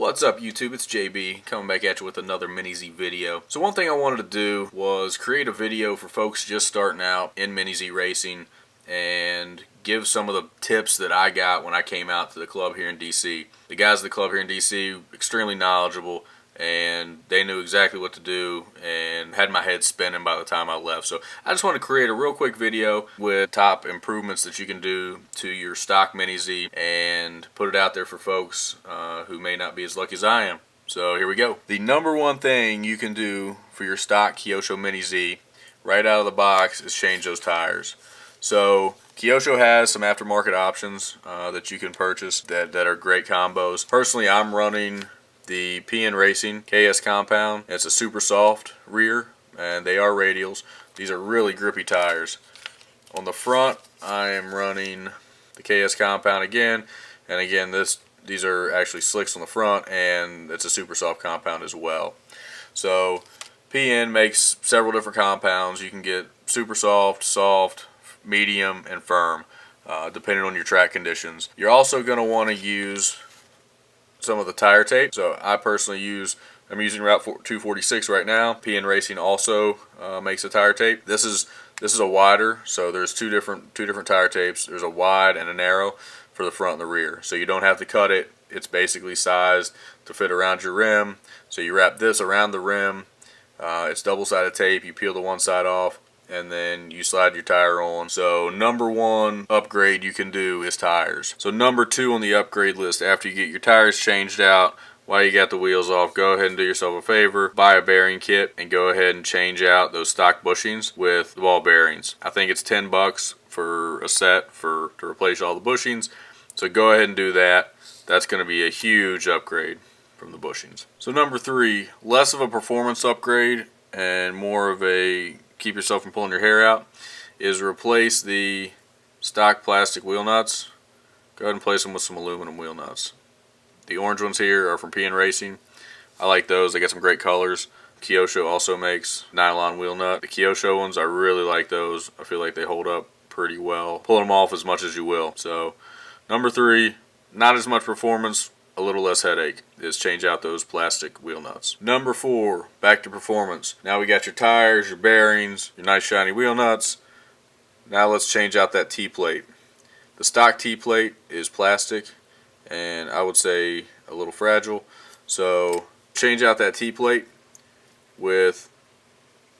What's up YouTube, it's JB coming back at you with another Mini-Z video. So one thing I wanted to do was create a video for folks just starting out in Mini-Z racing and give some of the tips that I got when I came out to the club here in DC. The guys at the club here in DC, extremely knowledgeable, and they knew exactly what to do and had my head spinning by the time I left. So I just want to create a real quick video with top improvements that you can do to your stock Mini-Z and put it out there for folks who may not be as lucky as I am. So here we go. The number one thing you can do for your stock Kyosho Mini-Z right out of the box is change those tires. So Kyosho has some aftermarket options that you can purchase that are great combos. Personally, I'm running the PN Racing KS compound. It's a super soft rear and they are radials. These are really grippy tires. On the front I am running the KS compound again, and again these are actually slicks on the front, and it's a super soft compound as well. So PN makes several different compounds. You can get super soft, soft, medium, and firm depending on your track conditions. You're also going to want to use some of the tire tape. So I personally I'm using Route 246 right now. PN Racing also makes a tire tape. This is a wider, so there's two different tire tapes. There's a wide and a narrow for the front and the rear. So you don't have to cut it. It's basically sized to fit around your rim. So you wrap this around the rim. It's double-sided tape. You peel the one side off, and then you slide your tire on. So number one upgrade you can do is tires. So number two on the upgrade list, after you get your tires changed out, while you got the wheels off, go ahead and do yourself a favor, buy a bearing kit and go ahead and change out those stock bushings with the ball bearings. I think it's $10 for a set to replace all the bushings. So go ahead and do that. That's going to be a huge upgrade from the bushings. So number three, less of a performance upgrade and more of a keep yourself from pulling your hair out, is replace the stock plastic wheel nuts. Go ahead and place them with some aluminum wheel nuts. The orange ones here are from PN Racing. I like those. They got some great colors. Kyosho also makes nylon wheel nut. The Kyosho ones, I really like those. I feel like they hold up pretty well. Pull them off as much as you will. So number three, not as much performance, a little less headache, is change out those plastic wheel nuts. Number four, back to performance. Now we got your tires, your bearings, your nice shiny wheel nuts. Now let's change out that T-plate. The stock T-plate is plastic and I would say a little fragile. So change out that T-plate with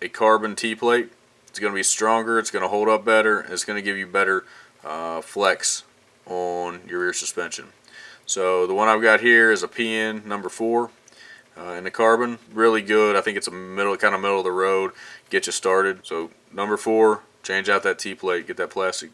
a carbon T-plate. It's going to be stronger, it's going to hold up better, and it's going to give you better flex on your rear suspension. So the one I've got here is a PN number 4 in the carbon. Really good. I think it's a middle of the road. Get you started. So number 4, change out that T-plate. Get that plastic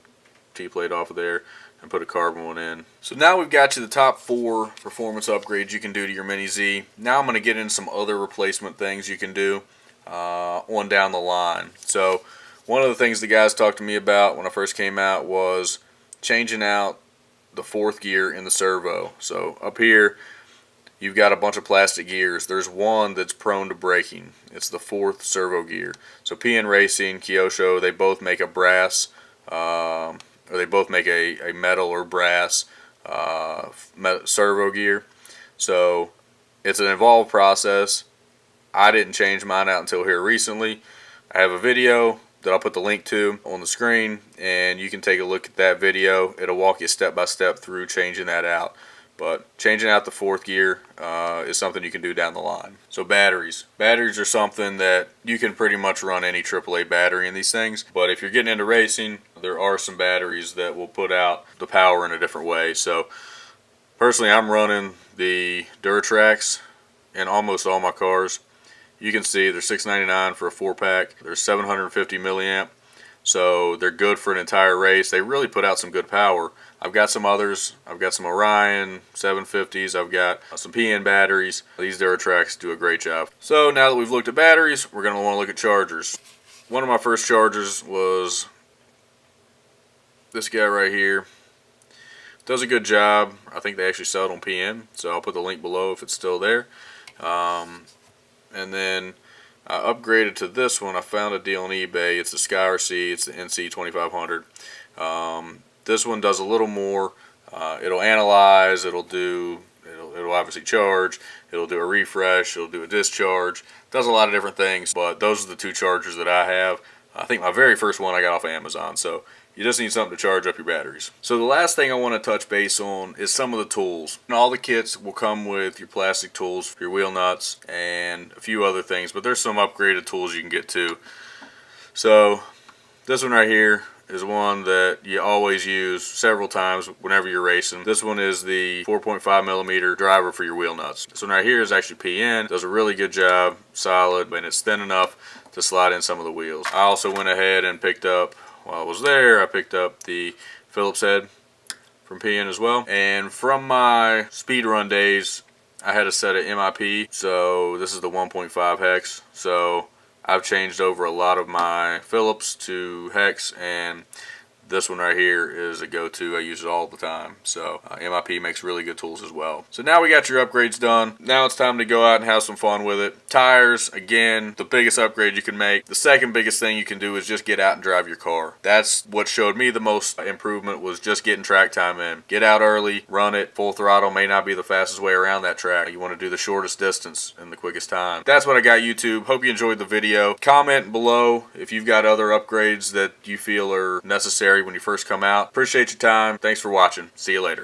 T-plate off of there and put a carbon one in. So now we've got you the top 4 performance upgrades you can do to your Mini-Z. Now I'm going to get into some other replacement things you can do on down the line. So one of the things the guys talked to me about when I first came out was changing out the 4th gear in the servo. So up here you've got a bunch of plastic gears. There's one that's prone to breaking. It's the 4th servo gear. So PN Racing, Kyosho, they both make a brass or they both make a metal or brass servo gear. So it's an involved process. I didn't change mine out until here recently. I have a video that I'll put the link to on the screen, and you can take a look at that video. It'll walk you step by step through changing that out. But changing out the 4th gear is something you can do down the line. So batteries. Batteries are something that you can pretty much run any AAA battery in these things. But if you're getting into racing, there are some batteries that will put out the power in a different way. So personally, I'm running the Duratrax in almost all my cars. You can see they're $6.99 for a 4-pack. They're 750 milliamp. So they're good for an entire race. They really put out some good power. I've got some others. I've got some Orion 750s. I've got some PN batteries. These Duratrax do a great job. So now that we've looked at batteries, we're going to want to look at chargers. One of my first chargers was this guy right here. Does a good job. I think they actually sell it on PN, so I'll put the link below if it's still there. And then I upgraded to this one. I found a deal on eBay. It's the SkyRC. It's the NC 2500. This one does a little more. It'll analyze. It'll It'll obviously charge, it'll do a refresh, it'll do a discharge, does a lot of different things, but those are the two chargers that I have. I think my very first one I got off of Amazon, so you just need something to charge up your batteries. So the last thing I want to touch base on is some of the tools. And all the kits will come with your plastic tools, your wheel nuts, and a few other things, but there's some upgraded tools you can get too. So this one right here is one that you always use several times whenever you're racing. This one is the 4.5 millimeter driver for your wheel nuts. This one right here is actually PN. Does a really good job, solid, and it's thin enough to slide in some of the wheels. I also went ahead and picked up, while I was there, I picked up the Phillips head from PN as well. And from my speed run days, I had a set of MIP, so this is the 1.5 hex. So I've changed over a lot of my Phillips to hex, and this one right here is a go-to. I use it all the time. So MIP makes really good tools as well. So now we got your upgrades done. Now it's time to go out and have some fun with it. Tires, again, the biggest upgrade you can make. The second biggest thing you can do is just get out and drive your car. That's what showed me the most improvement, was just getting track time in. Get out early, run it. Full throttle may not be the fastest way around that track. You want to do the shortest distance in the quickest time. That's what I got, YouTube. Hope you enjoyed the video. Comment below if you've got other upgrades that you feel are necessary when you first come out. Appreciate your time. Thanks for watching. See you later.